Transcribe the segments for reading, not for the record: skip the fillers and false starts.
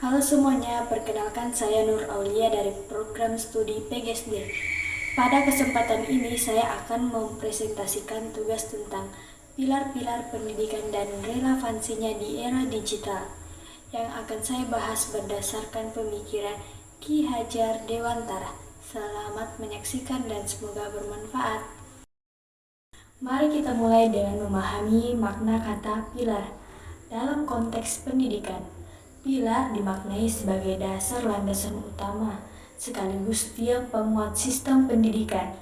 Halo semuanya, perkenalkan saya Nur Aulia dari program studi PGSD. Pada kesempatan ini saya akan mempresentasikan tugas tentang pilar-pilar pendidikan dan relevansinya di era digital yang akan saya bahas berdasarkan pemikiran Ki Hajar Dewantara. Selamat menyaksikan dan semoga bermanfaat. Mari kita mulai dengan memahami makna kata pilar dalam konteks pendidikan. Pilar dimaknai sebagai dasar landasan utama, sekaligus tiang penguat sistem pendidikan.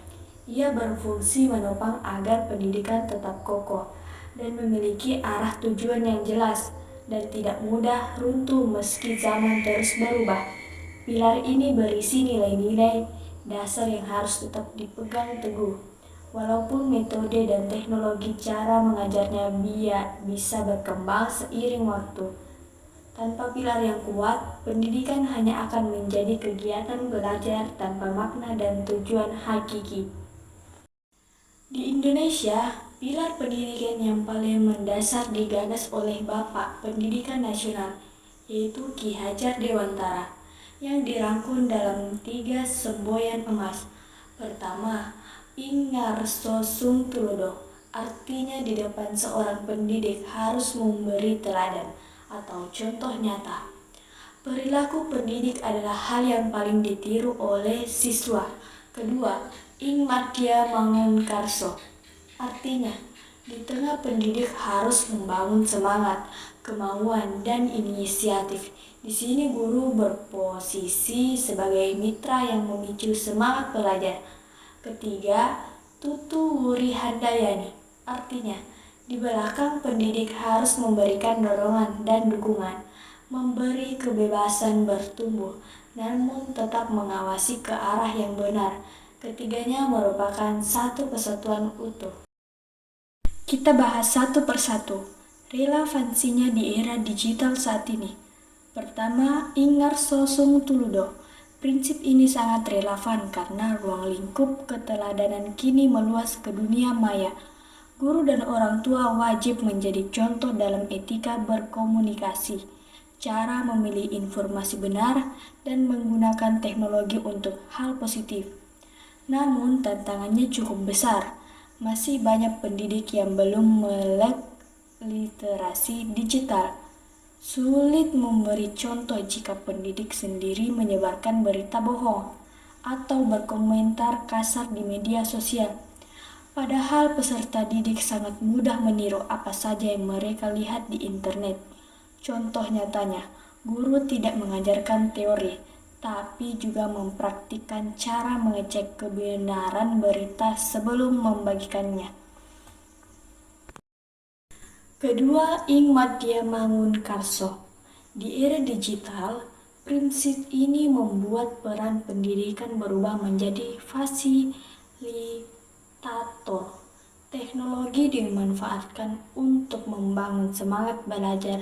Ia berfungsi menopang agar pendidikan tetap kokoh dan memiliki arah tujuan yang jelas dan tidak mudah runtuh meski zaman terus berubah. Pilar ini berisi nilai-nilai dasar yang harus tetap dipegang teguh. Walaupun metode dan teknologi cara mengajarnya bisa berkembang seiring waktu. Tanpa pilar yang kuat, pendidikan hanya akan menjadi kegiatan belajar tanpa makna dan tujuan hakiki. Di Indonesia, pilar pendidikan yang paling mendasar digagas oleh Bapak Pendidikan Nasional, yaitu Ki Hajar Dewantara, yang dirangkum dalam 3 semboyan emas. Pertama, Ingarso Sung Tulodo, artinya di depan seorang pendidik harus memberi teladan atau contoh nyata. Perilaku pendidik adalah hal yang paling ditiru oleh siswa. Kedua, Ing Madya Mangun Karso, artinya di tengah pendidik harus membangun semangat, kemauan, dan inisiatif. Di sini guru berposisi sebagai mitra yang memicu semangat belajar. Ketiga, Tutu Wuri Handayani, artinya di belakang pendidik harus memberikan dorongan dan dukungan, memberi kebebasan bertumbuh, namun tetap mengawasi ke arah yang benar. Ketiganya merupakan satu kesatuan utuh. Kita bahas satu persatu, relevansinya di era digital saat ini. Pertama, Ingarso Sung Tuludo. Prinsip ini sangat relevan karena ruang lingkup keteladanan kini meluas ke dunia maya. Guru dan orang tua wajib menjadi contoh dalam etika berkomunikasi, cara memilih informasi benar, dan menggunakan teknologi untuk hal positif. Namun tantangannya cukup besar. Masih banyak pendidik yang belum melek literasi digital. Sulit memberi contoh jika pendidik sendiri menyebarkan berita bohong atau berkomentar kasar di media sosial. Padahal peserta didik sangat mudah meniru apa saja yang mereka lihat di internet. Contoh nyatanya, guru tidak mengajarkan teori, tapi juga mempraktikkan cara mengecek kebenaran berita sebelum membagikannya. Kedua, Ing Madya Mangun Karso. Di era digital, prinsip ini membuat peran pendidikan berubah menjadi fasilitator. Teknologi dimanfaatkan untuk membangun semangat belajar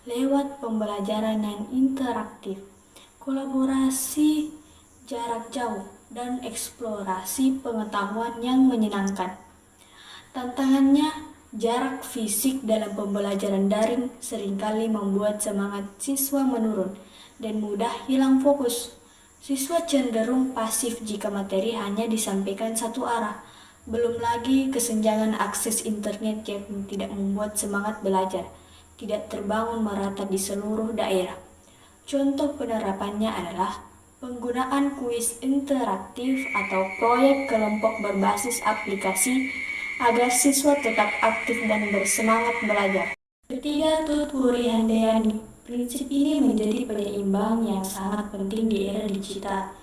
lewat pembelajaran yang interaktif, kolaborasi jarak jauh, dan eksplorasi pengetahuan yang menyenangkan. Tantangannya, jarak fisik dalam pembelajaran daring seringkali membuat semangat siswa menurun dan mudah hilang fokus. Siswa cenderung pasif jika materi hanya disampaikan satu arah. Belum lagi kesenjangan akses internet yang tidak membuat semangat belajar tidak terbangun merata di seluruh daerah. Contoh penerapannya adalah penggunaan kuis interaktif atau proyek kelompok berbasis aplikasi agar siswa tetap aktif dan bersemangat belajar. Ketiga, Tutwuri Handayani. Prinsip ini menjadi penyeimbang yang sangat penting di era digital.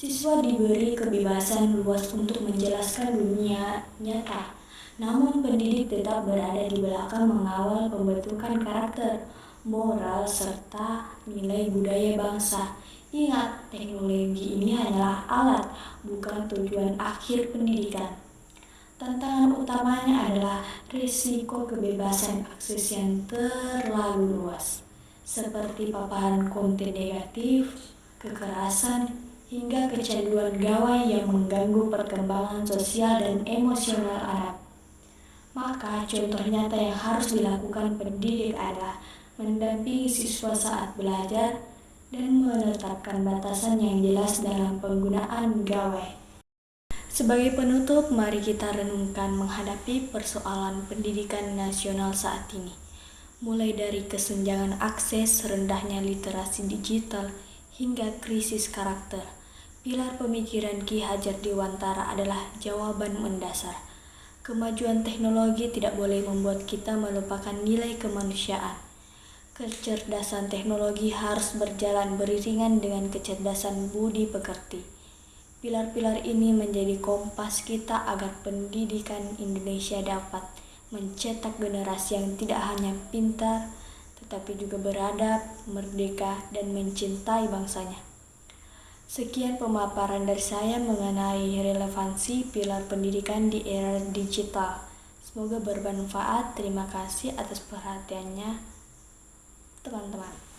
Siswa diberi kebebasan luas untuk menjelaskan dunia nyata, namun pendidik tetap berada di belakang mengawal pembentukan karakter, moral, serta nilai budaya bangsa. Ingat, teknologi ini hanyalah alat, bukan tujuan akhir pendidikan. Tantangan utamanya adalah risiko kebebasan akses yang terlalu luas, seperti paparan konten negatif, kekerasan, hingga kecanduan gawai yang mengganggu perkembangan sosial dan emosional anak. Maka contoh nyata yang harus dilakukan pendidik adalah mendampingi siswa saat belajar, dan menetapkan batasan yang jelas dalam penggunaan gawai. Sebagai penutup, mari kita renungkan menghadapi persoalan pendidikan nasional saat ini. Mulai dari kesenjangan akses, rendahnya literasi digital, hingga krisis karakter. Pilar pemikiran Ki Hajar Dewantara adalah jawaban mendasar. Kemajuan teknologi tidak boleh membuat kita melupakan nilai kemanusiaan. Kecerdasan teknologi harus berjalan beriringan dengan kecerdasan budi pekerti. Pilar-pilar ini menjadi kompas kita agar pendidikan Indonesia dapat mencetak generasi yang tidak hanya pintar, tetapi juga beradab, merdeka, dan mencintai bangsanya. Sekian pemaparan dari saya mengenai relevansi pilar pendidikan di era digital. Semoga bermanfaat. Terima kasih atas perhatiannya, teman-teman.